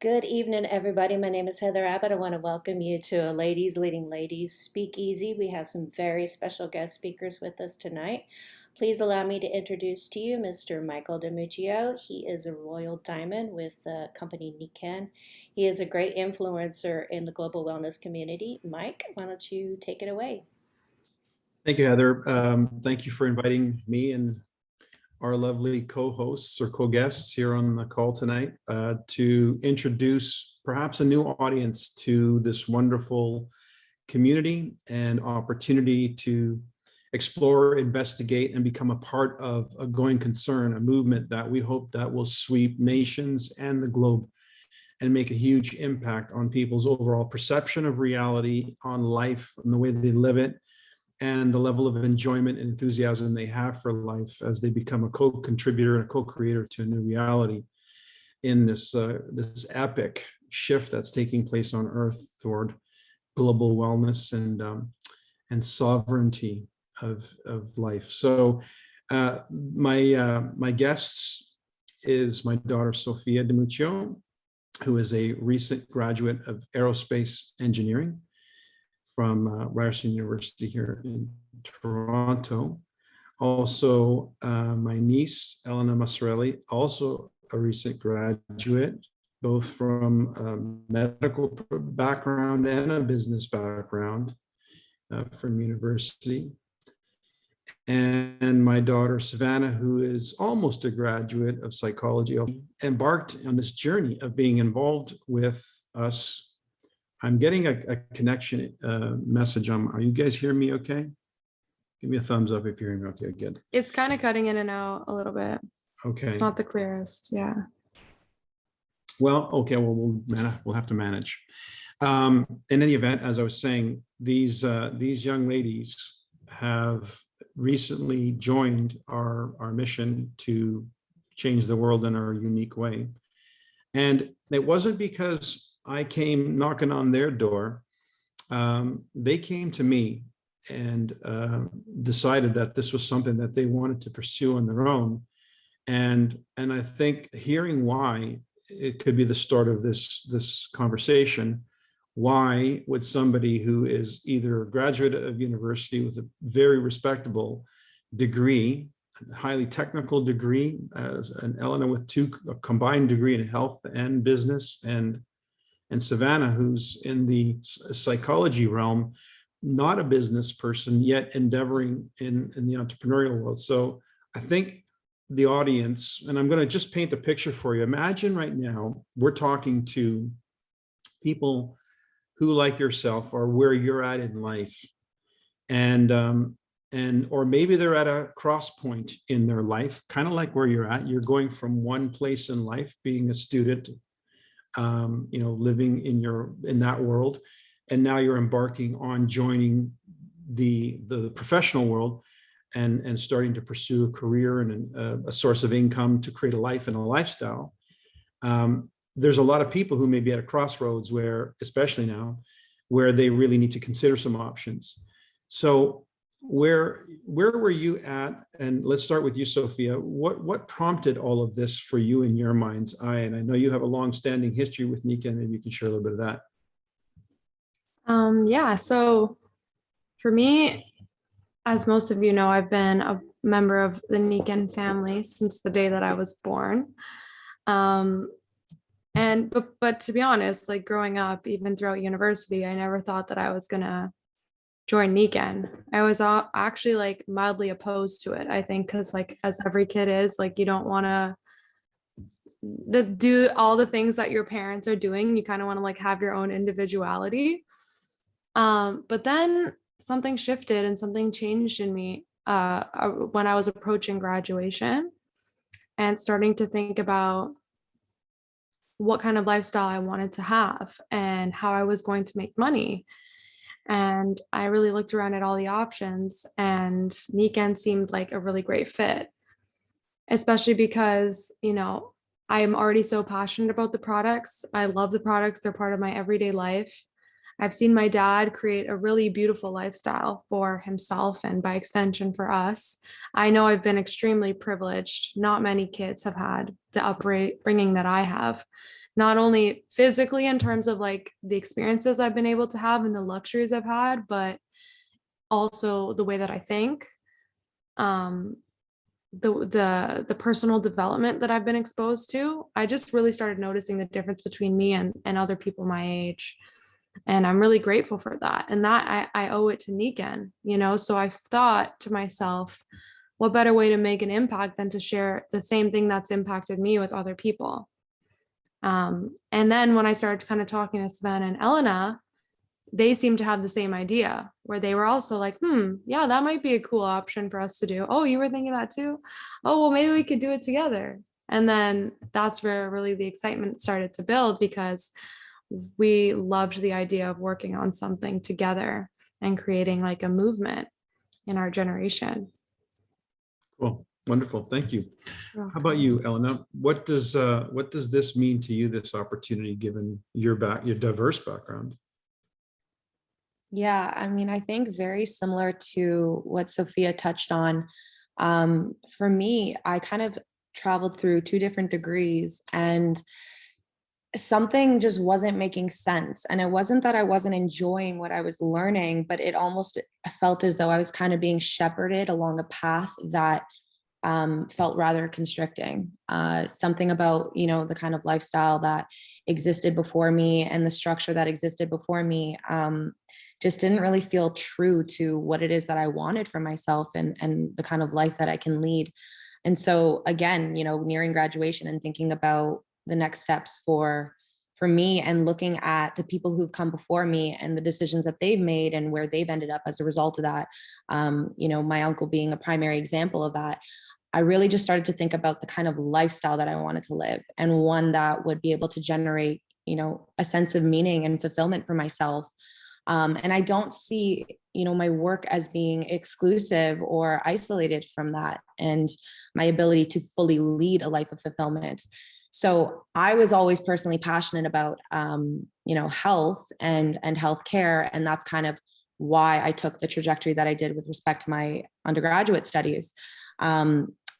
Good evening, everybody. My name is Heather Abbott. I want to welcome you to a Ladies Leading Ladies Speakeasy. We have some very special guest speakers with us tonight. Please allow me to introduce to you Mr. Michael DiMuccio. He is a Royal Diamond with the company Nikken. He is a great influencer in the global wellness community. Mike, why don't you take it away? Thank you, Heather. Thank you for inviting me and our lovely co-hosts or co-guests here on the call tonight to introduce perhaps a new audience to this wonderful community and opportunity to explore, investigate, and become a part of a going concern, a movement that we hope that will sweep nations and the globe and make a huge impact on people's overall perception of reality, on life, and the way they live it, and the level of enjoyment and enthusiasm they have for life as they become a co-contributor and a co-creator to a new reality in this epic shift that's taking place on Earth toward global wellness and sovereignty of life. So my guests is my daughter Sophia DiMuccio, who is a recent graduate of aerospace engineering from Ryerson University here in Toronto. Also, my niece, Elena Massarelli, also a recent graduate, both from a medical background and a business background from university. And my daughter, Savannah, who is almost a graduate of psychology, embarked on this journey of being involved with us. I'm getting a connection message on. Are you guys hearing me okay? Give me a thumbs up if you're hearing me okay. Good. It's kind of cutting in and out a little bit. Okay. It's not the clearest. Yeah. Well, okay. Well, we'll have to manage. In any event, as I was saying, these young ladies have recently joined our mission to change the world in our unique way, and it wasn't because I came knocking on their door. They came to me and decided that this was something that they wanted to pursue on their own. And I think hearing why it could be the start of this conversation. Why would somebody who is either a graduate of university with a very respectable degree, a highly technical degree, as an Elena with a combined degree in health and business, and Savannah, who's in the psychology realm, not a business person, yet endeavoring in the entrepreneurial world. So I think the audience, and I'm going to just paint the picture for you. Imagine right now, we're talking to people who, like yourself, are where you're at in life. Or maybe they're at a cross point in their life, kind of like where you're at. You're going from one place in life, being a student, living in that world, and now you're embarking on joining the professional world and starting to pursue a career and a source of income to create a life and a lifestyle. There's a lot of people who may be at a crossroads where, especially now, where they really need to consider some options. So where were you at? And let's start with you, Sophia. What prompted all of this for you in your mind's eye? And I know you have a long-standing history with Nikken. Maybe you can share a little bit of that. Yeah. So for me, as most of you know, I've been a member of the Nikken family since the day that I was born. But to be honest, like growing up, even throughout university, I never thought that I was gonna join Nikken. I was actually like mildly opposed to it. I think because like as every kid is, like you don't want to do all the things that your parents are doing. You kind of want to like have your own individuality. But then something shifted and something changed in me when I was approaching graduation and starting to think about what kind of lifestyle I wanted to have and how I was going to make money. And I really looked around at all the options, and Nikken seemed like a really great fit, especially because, I am already so passionate about the products. I love the products. They're part of my everyday life. I've seen my dad create a really beautiful lifestyle for himself and by extension for us. I know I've been extremely privileged. Not many kids have had the upbringing that I have, not only physically in terms of like the experiences I've been able to have and the luxuries I've had, but also the way that I think. Um, the personal development that I've been exposed to, I just really started noticing the difference between me and other people my age. And I'm really grateful for that. And that I owe it to Nikken, you know? So I thought to myself, what better way to make an impact than to share the same thing that's impacted me with other people? And then when I started kind of talking to Savannah and Elena, they seemed to have the same idea where they were also like, yeah, that might be a cool option for us to do. Oh, you were thinking that too? Oh, well, maybe we could do it together. And then that's where really the excitement started to build, because we loved the idea of working on something together and creating like a movement in our generation. Cool. Wonderful. Thank you. Okay. How about you, Elena? What does this mean to you, this opportunity, given your diverse background? Yeah, I mean, I think very similar to what Sophia touched on. For me, I kind of traveled through 2 different degrees, and something just wasn't making sense. And it wasn't that I wasn't enjoying what I was learning, but it almost felt as though I was kind of being shepherded along a path that felt rather constricting. Something about, the kind of lifestyle that existed before me and the structure that existed before me just didn't really feel true to what it is that I wanted for myself and the kind of life that I can lead. And so again, nearing graduation and thinking about the next steps for me, and looking at the people who've come before me and the decisions that they've made and where they've ended up as a result of that. My uncle being a primary example of that. I really just started to think about the kind of lifestyle that I wanted to live, and one that would be able to generate, a sense of meaning and fulfillment for myself. And I don't see, my work as being exclusive or isolated from that, and my ability to fully lead a life of fulfillment. So I was always personally passionate about, health and healthcare, and that's kind of why I took the trajectory that I did with respect to my undergraduate studies.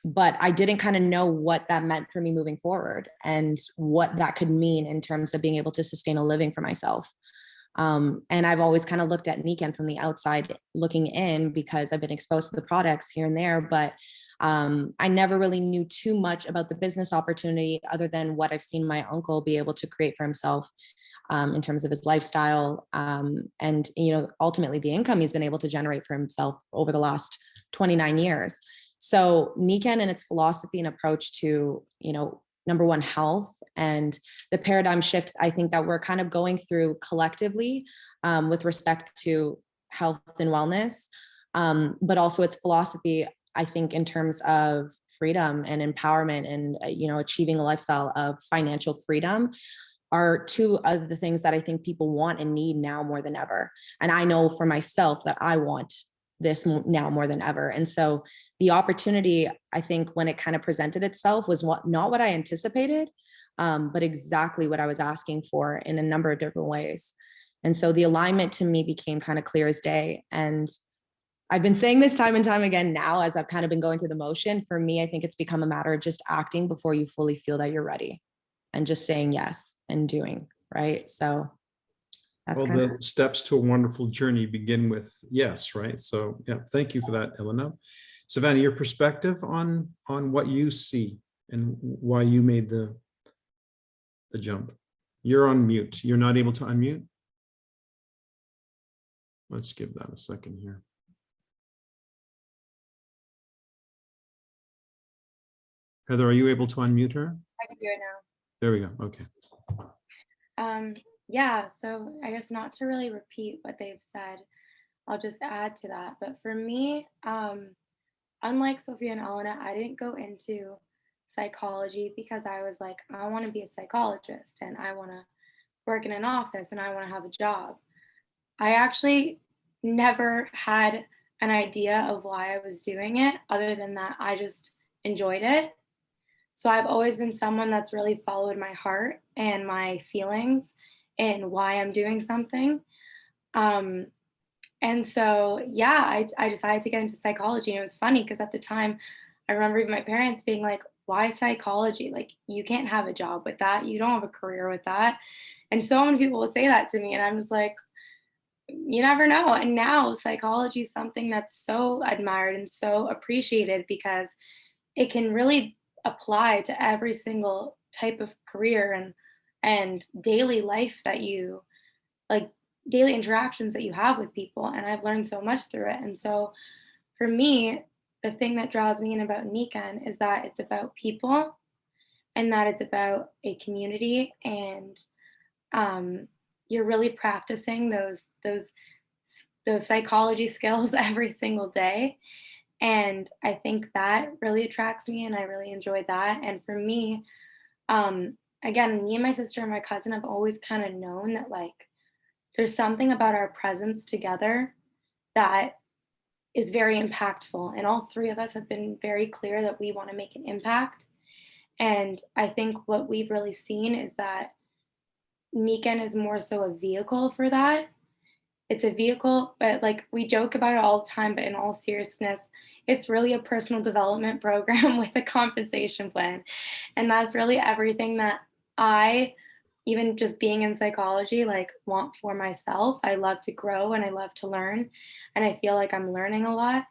But I didn't kind of know what that meant for me moving forward, and what that could mean in terms of being able to sustain a living for myself. And I've always kind of looked at Nikken from the outside looking in, because I've been exposed to the products here and there, but I never really knew too much about the business opportunity other than what I've seen my uncle be able to create for himself in terms of his lifestyle. And, ultimately the income he's been able to generate for himself over the last 29 years. So Nikken and its philosophy and approach to, number one, health, and the paradigm shift I think that we're kind of going through collectively with respect to health and wellness, but also its philosophy, I think, in terms of freedom and empowerment and, achieving a lifestyle of financial freedom, are 2 of the things that I think people want and need now more than ever. And I know for myself that I want this now more than ever. And so the opportunity, I think, when it kind of presented itself, was not what I anticipated, but exactly what I was asking for in a number of different ways. And so the alignment to me became kind of clear as day. And I've been saying this time and time again now, as I've kind of been going through the motion. For me, I think it's become a matter of just acting before you fully feel that you're ready, and just saying yes and doing, right? So that's Well, the steps to a wonderful journey begin with yes, right? So yeah, thank you for that, Elena. Savannah, your perspective on what you see and why you made the jump. You're on mute. You're not able to unmute? Let's give that a second here. Heather, are you able to unmute her? I can do it now. There we go. Okay. Yeah, so I guess not to really repeat what they've said, I'll just add to that. But for me, unlike Sophia and Elena, I didn't go into psychology because I was like, I want to be a psychologist and I want to work in an office and I want to have a job. I actually never had an idea of why I was doing it, other than that I just enjoyed it. So I've always been someone that's really followed my heart and my feelings and why I'm doing something. Um, and so, yeah, I decided to get into psychology. And it was funny because at the time, I remember even my parents being like, why psychology? Like, you can't have a job with that. You don't have a career with that. And so many people would say that to me. And I'm just like, you never know. And now psychology is something that's so admired and so appreciated because it can really apply to every single type of career and daily life that you like daily interactions that you have with people. And I've learned so much through it. And so for me, the thing that draws me in about Nikken is that it's about people and that it's about a community and um, you're really practicing those psychology skills every single day. And I think that really attracts me and I really enjoy that. And for me, again, me and my sister and my cousin have always kind of known that like there's something about our presence together that is very impactful. And all three of us have been very clear that we want to make an impact. And I think what we've really seen is that Nikken is more so a vehicle for that. It's a vehicle, but like we joke about it all the time, but in all seriousness, it's really a personal development program with a compensation plan. And that's really everything that I, even just being in psychology, like want for myself. I love to grow and I love to learn. And I feel like I'm learning a lot.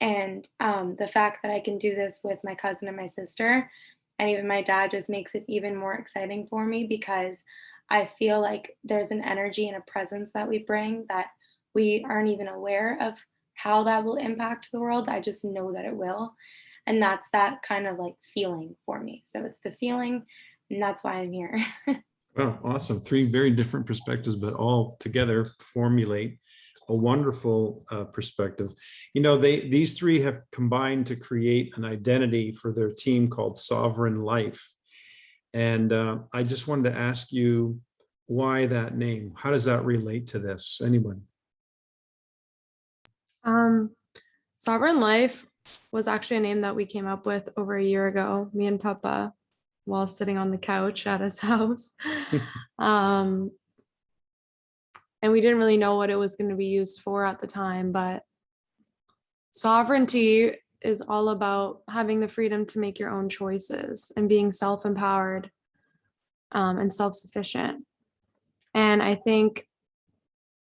And the fact that I can do this with my cousin and my sister, and even my dad, just makes it even more exciting for me because I feel like there's an energy and a presence that we bring that we aren't even aware of how that will impact the world. I just know that it will. And that's that kind of like feeling for me. So it's the feeling, and that's why I'm here. Well, awesome. Three very different perspectives, but all together formulate a wonderful perspective. You know, these three have combined to create an identity for their team called Sovereign Life. And I just wanted to ask you why that name? How does that relate to this? Anyone? Sovereign Life was actually a name that we came up with over a year ago, me and Papa, while sitting on the couch at his house. And we didn't really know what it was going to be used for at the time, but sovereignty is all about having the freedom to make your own choices and being self-empowered and self-sufficient. And I think,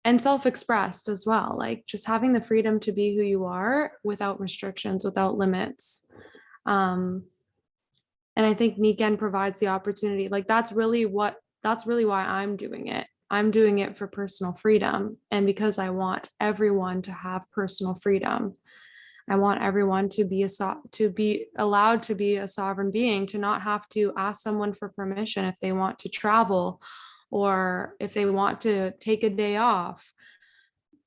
and self-expressed as well, like just having the freedom to be who you are without restrictions, without limits. And I think Nikken provides the opportunity. Like that's really why I'm doing it. I'm doing it for personal freedom. And because I want everyone to have personal freedom. I want everyone to be allowed to be a sovereign being, to not have to ask someone for permission if they want to travel or if they want to take a day off,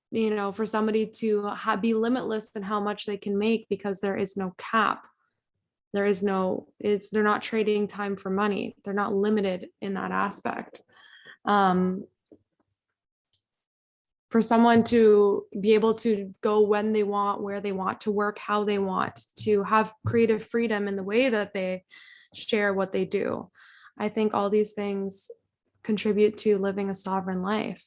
you know, for somebody to be limitless in how much they can make because there is no cap. They're not trading time for money. They're not limited in that aspect. For someone to be able to go when they want, where they want, to work how they want, to have creative freedom in the way that they share what they do. I think all these things contribute to living a sovereign life.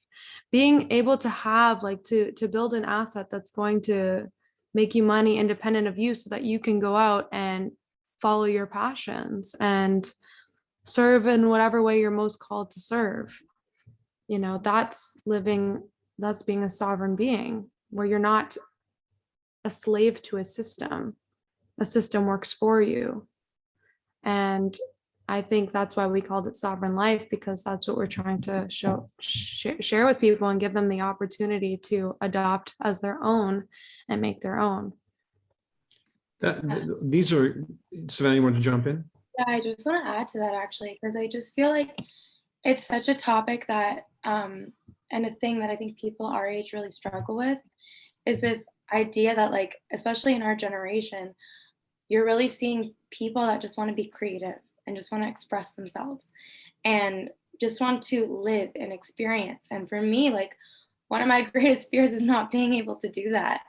Being able to have to build an asset that's going to make you money independent of you so that you can go out and follow your passions and serve in whatever way you're most called to serve. You know, that's being a sovereign being where you're not a slave to a system. A system works for you. And I think that's why we called it Sovereign Life, because that's what we're trying to share with people and give them the opportunity to adopt as their own and make their own. These are, Savannah, you want to jump in? Yeah, I just want to add to that actually, because I just feel like it's such a topic that and a thing that I think people our age really struggle with is this idea that like, especially in our generation, you're really seeing people that just want to be creative and just want to express themselves and just want to live and experience. And for me, like one of my greatest fears is not being able to do that.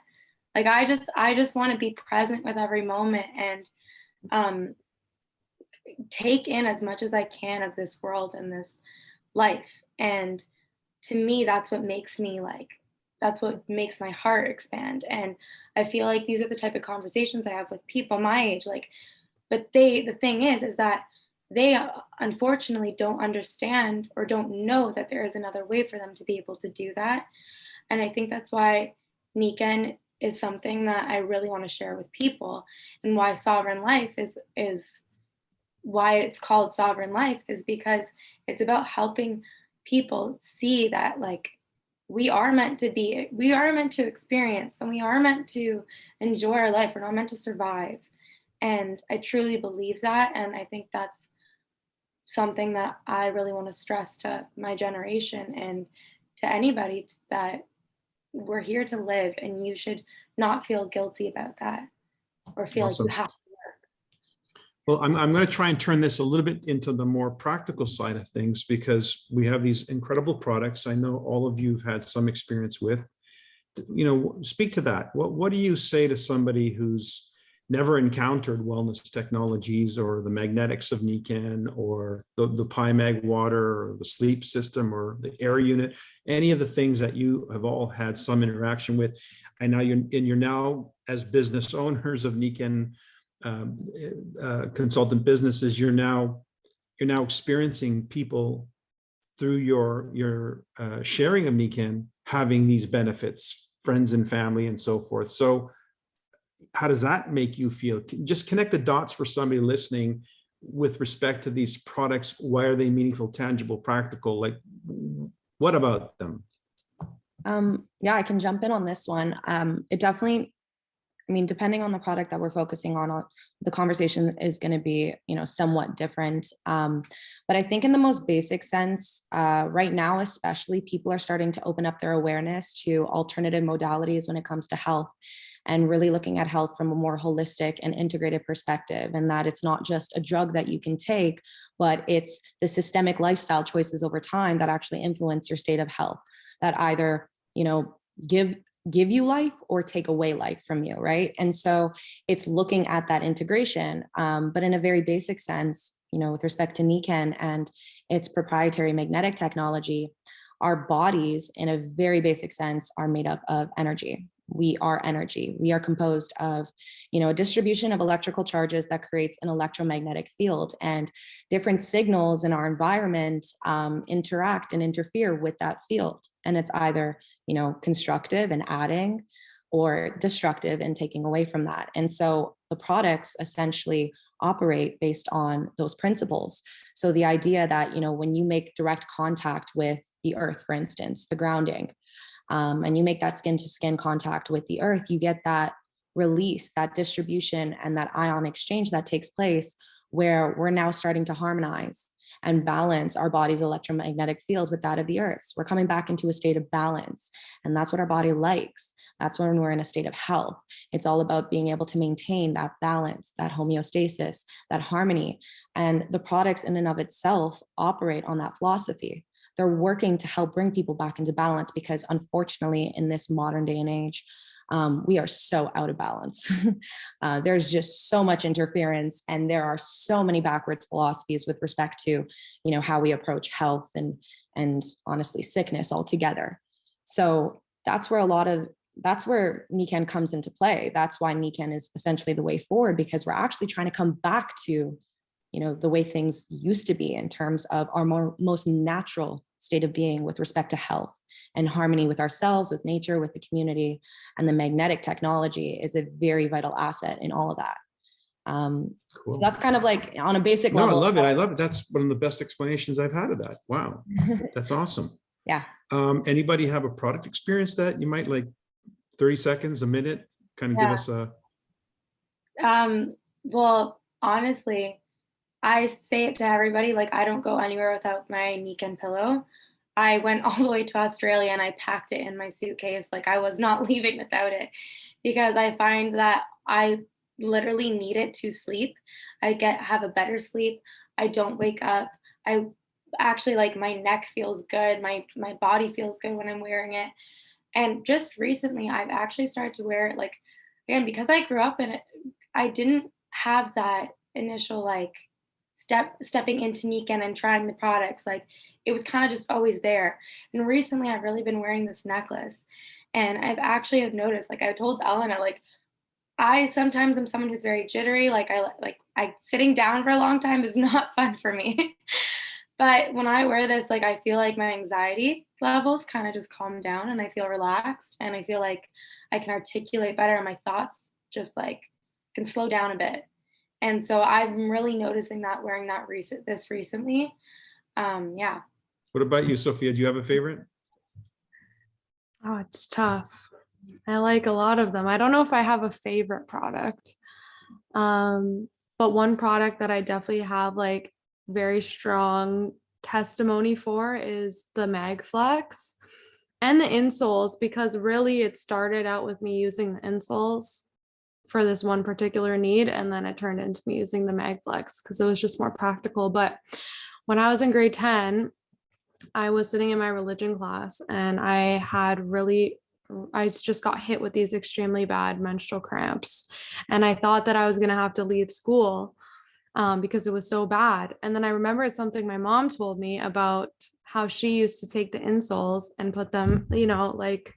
Like I just want to be present with every moment and take in as much as I can of this world and this life. And to me, that's what makes my heart expand. And I feel like these are the type of conversations I have with people my age. Like, but the thing is that they unfortunately don't understand or don't know that there is another way for them to be able to do that. And I think that's why Nikken is something that I really want to share with people, and why Sovereign Life is why it's called Sovereign Life, is because it's about helping people see that, like, we are meant to experience, and we are meant to enjoy our life. We're not meant to survive. And I truly believe that. And I think that's something that I really want to stress to my generation and to anybody, that we're here to live, and you should not feel guilty about that or feel like you Awesome. have. Well, I'm going to try and turn this a little bit into the more practical side of things, because we have these incredible products. I know all of you have had some experience with, speak to that. What do you say to somebody who's never encountered wellness technologies, or the magnetics of Nikken, or the PyMag water, or the sleep system, or the air unit, any of the things that you have all had some interaction with? I know you're now, as business owners of Nikken consultant businesses, you're now experiencing people through your sharing of Nikken having these benefits, friends and family and so forth. So how does that make you feel? Just connect the dots for somebody listening with respect to these products. Why are they meaningful, tangible, practical? Like, what about them? Yeah, I can jump in on this one. It definitely, I mean, depending on the product that we're focusing on, the conversation is going to be, somewhat different. But I think in the most basic sense, right now, especially, people are starting to open up their awareness to alternative modalities when it comes to health, and really looking at health from a more holistic and integrated perspective. And that it's not just a drug that you can take, but it's the systemic lifestyle choices over time that actually influence your state of health, that either, give you life or take away life from you, right? And so it's looking at that integration, but in a very basic sense, with respect to Nikken and its proprietary magnetic technology, our bodies, in a very basic sense, are made up of energy. We are energy. We are composed of, a distribution of electrical charges that creates an electromagnetic field, and different signals in our environment interact and interfere with that field. And it's either, constructive and adding, or destructive and taking away from that. And so the products essentially operate based on those principles. So the idea that, when you make direct contact with the earth, for instance, the grounding, and you make that skin to skin contact with the earth, you get that release, that distribution, and that ion exchange that takes place, where we're now starting to harmonize and balance our body's electromagnetic field with that of the earth's. We're coming back into a state of balance. And that's what our body likes. That's when we're in a state of health. It's all about being able to maintain that balance, that homeostasis, that harmony. And the products in and of itself operate on that philosophy. They're working to help bring people back into balance, because unfortunately, in this modern day and age, we are so out of balance. There's just so much interference, and there are so many backwards philosophies with respect to, how we approach health and honestly sickness altogether. So that's where Nikken comes into play. That's why Nikken is essentially the way forward, because we're actually trying to come back to, the way things used to be in terms of our most natural state of being with respect to health and harmony with ourselves, with nature, with the community. And the magnetic technology is a very vital asset in all of that. Cool. So that's kind of like on a basic No, level. I love it. I love it. That's one of the best explanations I've had of that. Wow. That's awesome. Yeah. Anybody have a product experience that you might, like, 30 seconds, a minute, kind of give us a... Well, honestly, I say it to everybody, like, I don't go anywhere without my Nikken pillow. I went all the way to Australia and I packed it in my suitcase. Like, I was not leaving without it, because I find that I literally need it to sleep. Have a better sleep. I don't wake up. I actually, like, my neck feels good. My body feels good when I'm wearing it. And just recently, I've actually started to wear it, like, again, because I grew up in it, I didn't have that initial, like, stepping into Nikken and trying the products. Like it was kind of just always there. And recently I've really been wearing this necklace, and I've actually have noticed, like I told Elena, like I sometimes am someone who's very jittery. Like I sitting down for a long time is not fun for me. But when I wear this, like I feel like my anxiety levels kind of just calm down, and I feel relaxed, and I feel like I can articulate better, and my thoughts just like can slow down a bit. And so I'm really noticing that wearing this recently. Yeah. What about you, Sophia? Do you have a favorite? Oh, it's tough. I like a lot of them. I don't know if I have a favorite product. But one product that I definitely have like very strong testimony for is the MagFlex and the insoles, because really it started out with me using the insoles for this one particular need, and then it turned into me using the MagFlex because it was just more practical. But when I was in grade 10, I was sitting in my religion class, and I just got hit with these extremely bad menstrual cramps. And I thought that I was going to have to leave school because it was so bad. And then I remembered something my mom told me about how she used to take the insoles and put them, like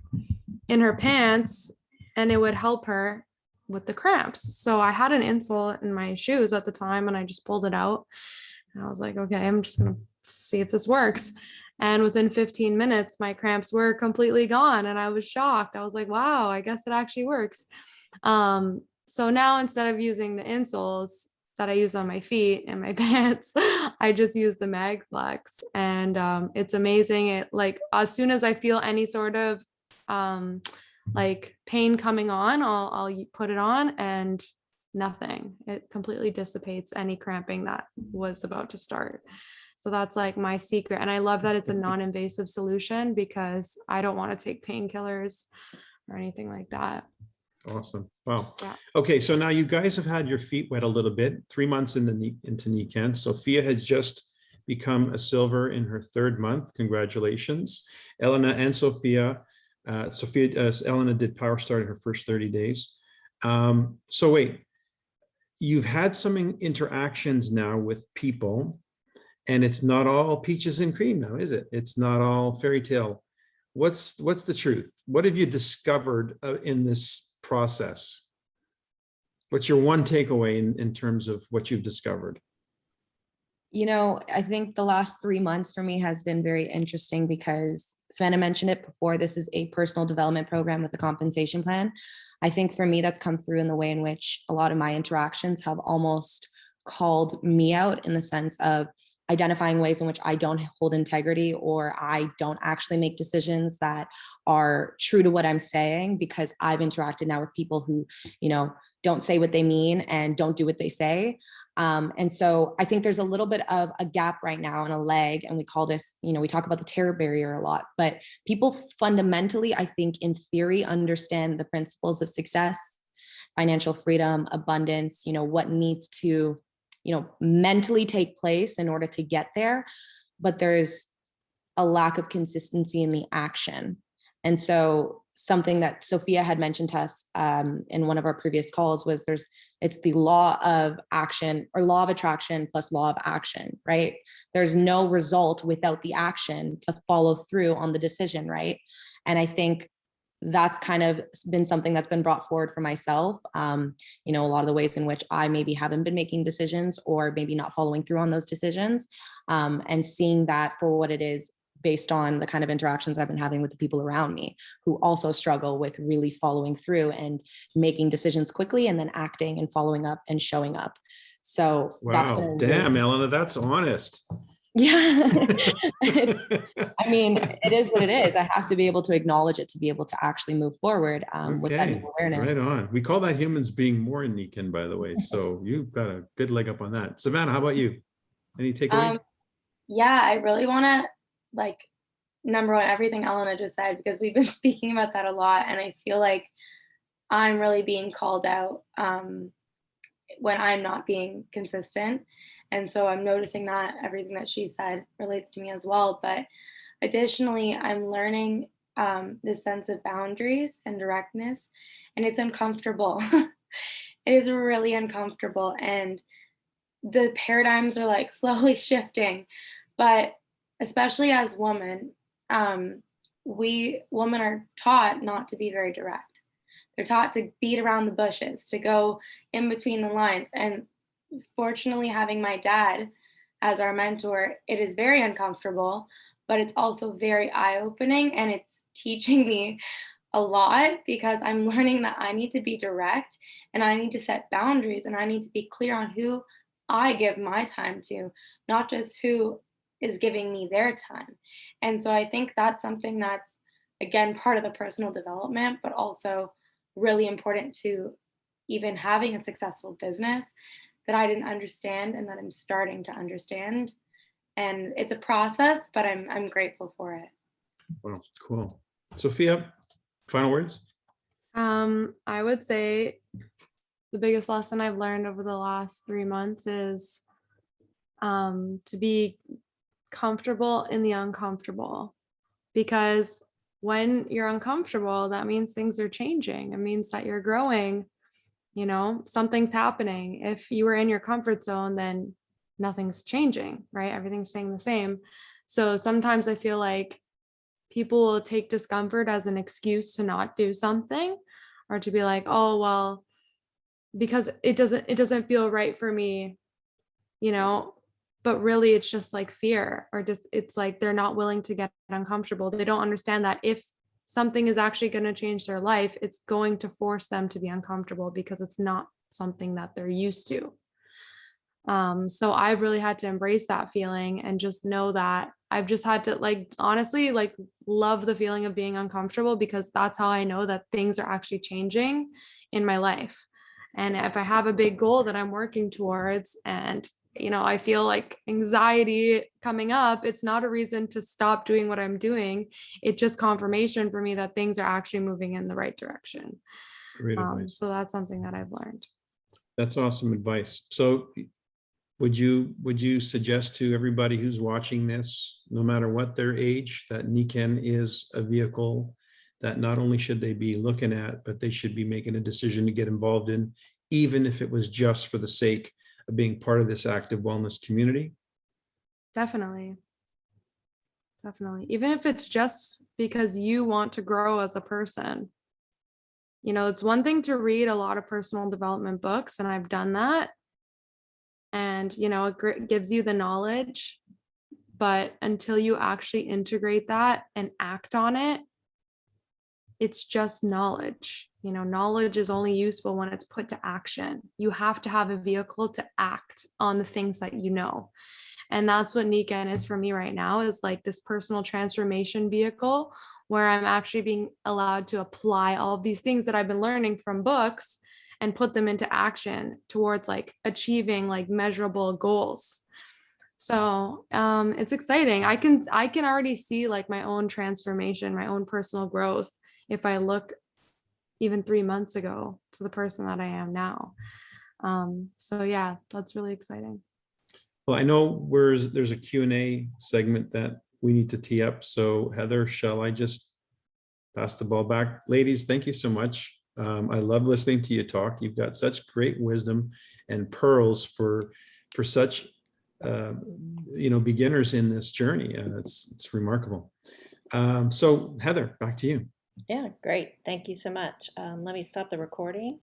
in her pants, and it would help her with the cramps. So I had an insole in my shoes at the time, and I just pulled it out. And I was like, okay, I'm just going to see if this works. And within 15 minutes, my cramps were completely gone. And I was shocked. I was like, wow, I guess it actually works. So now instead of using the insoles that I use on my feet and my pants, I just use the MagFlex. And it's amazing. It, like, as soon as I feel any sort of like pain coming on, I'll put it on, and nothing. It completely dissipates any cramping that was about to start. So that's like my secret. And I love that it's a non-invasive solution, because I don't want to take painkillers or anything like that. Awesome. Wow. Yeah. Okay, so now you guys have had your feet wet a little bit, 3 months into Nikken. Sophia had just become a silver in her 3rd month. Congratulations. Elena and Sophia. Elena did Power Start in her first 30 days. So wait, you've had some interactions now with people, and it's not all peaches and cream now, is it? It's not all fairy tale. What's the truth? What have you discovered in this process? What's your one takeaway in terms of what you've discovered? I think the last 3 months for me has been very interesting because Savannah mentioned it before. This is a personal development program with a compensation plan. I think for me, that's come through in the way in which a lot of my interactions have almost called me out, in the sense of identifying ways in which I don't hold integrity, or I don't actually make decisions that are true to what I'm saying, because I've interacted now with people who, don't say what they mean and don't do what they say. And so I think there's a little bit of a gap right now and a lag. And we call this, we talk about the terror barrier a lot, but people fundamentally, I think in theory, understand the principles of success, financial freedom, abundance, what needs to, mentally take place in order to get there. But there's a lack of consistency in the action. And so something that Sophia had mentioned to us in one of our previous calls was it's the law of action, or law of attraction plus law of action, right? There's no result without the action to follow through on the decision, right? And I think that's kind of been something that's been brought forward for myself. A lot of the ways in which I maybe haven't been making decisions, or maybe not following through on those decisions, and seeing that for what it is, based on the kind of interactions I've been having with the people around me who also struggle with really following through and making decisions quickly, and then acting and following up and showing up. So that's Wow, damn, Elena, that's honest. Yeah. It is what it is. I have to be able to acknowledge it to be able to actually move forward with that new awareness. Right on. We call that humans being more in Nikken, by the way. So you've got a good leg up on that. Savannah, how about you? Any takeaway? Yeah, I really want to, like, number one, everything Elena just said, because we've been speaking about that a lot. And I feel like I'm really being called out when I'm not being consistent. And so I'm noticing that everything that she said relates to me as well. But additionally, I'm learning this sense of boundaries and directness, and it's uncomfortable. It is really uncomfortable. And the paradigms are like slowly shifting, but especially as women, we women are taught not to be very direct. They're taught to beat around the bushes, to go in between the lines. And fortunately, having my dad as our mentor, it is very uncomfortable, but it's also very eye opening, and it's teaching me a lot because I'm learning that I need to be direct and I need to set boundaries and I need to be clear on who I give my time to, not just who is giving me their time. And so I think that's something that's, again, part of the personal development, but also really important to even having a successful business that I didn't understand and that I'm starting to understand. And it's a process, but I'm grateful for it. Well, cool. Sophia, final words? I would say the biggest lesson I've learned over the last 3 months is to be comfortable in the uncomfortable, because when you're uncomfortable, that means things are changing. It means that you're growing, something's happening. If you were in your comfort zone, then nothing's changing, right? Everything's staying the same. So sometimes I feel like people will take discomfort as an excuse to not do something, or to be like, oh, well, because it doesn't feel right for me, but really it's just like fear, or just, it's like they're not willing to get uncomfortable. They don't understand that if something is actually going to change their life, it's going to force them to be uncomfortable because it's not something that they're used to. So I've really had to embrace that feeling and just know that I've just had to, like, honestly, like, love the feeling of being uncomfortable, because that's how I know that things are actually changing in my life. And if I have a big goal that I'm working towards, and I feel like anxiety coming up, it's not a reason to stop doing what I'm doing. It's just confirmation for me that things are actually moving in the right direction. Great advice. So that's something that I've learned. That's awesome advice. So would you suggest to everybody who's watching this, no matter what their age, that Nikken is a vehicle that not only should they be looking at, but they should be making a decision to get involved in, even if it was just for the sake of being part of this active wellness community? Definitely. Even if it's just because you want to grow as a person. It's one thing to read a lot of personal development books, and I've done that. And, it gives you the knowledge, but until you actually integrate that and act on it, it's just knowledge. Knowledge is only useful when it's put to action. You have to have a vehicle to act on the things that you know. And that's what Nikken is for me right now, is like this personal transformation vehicle where I'm actually being allowed to apply all of these things that I've been learning from books and put them into action towards like achieving like measurable goals. So it's exciting. I can already see like my own transformation, my own personal growth, if I look even 3 months ago to the person that I am now. So yeah, that's really exciting. Well, I know there's a Q&A segment that we need to tee up. So Heather, shall I just pass the ball back? Ladies, thank you so much. I love listening to you talk. You've got such great wisdom and pearls for such beginners in this journey. It's remarkable. So Heather, back to you. Yeah, great. Thank you so much. Let me stop the recording.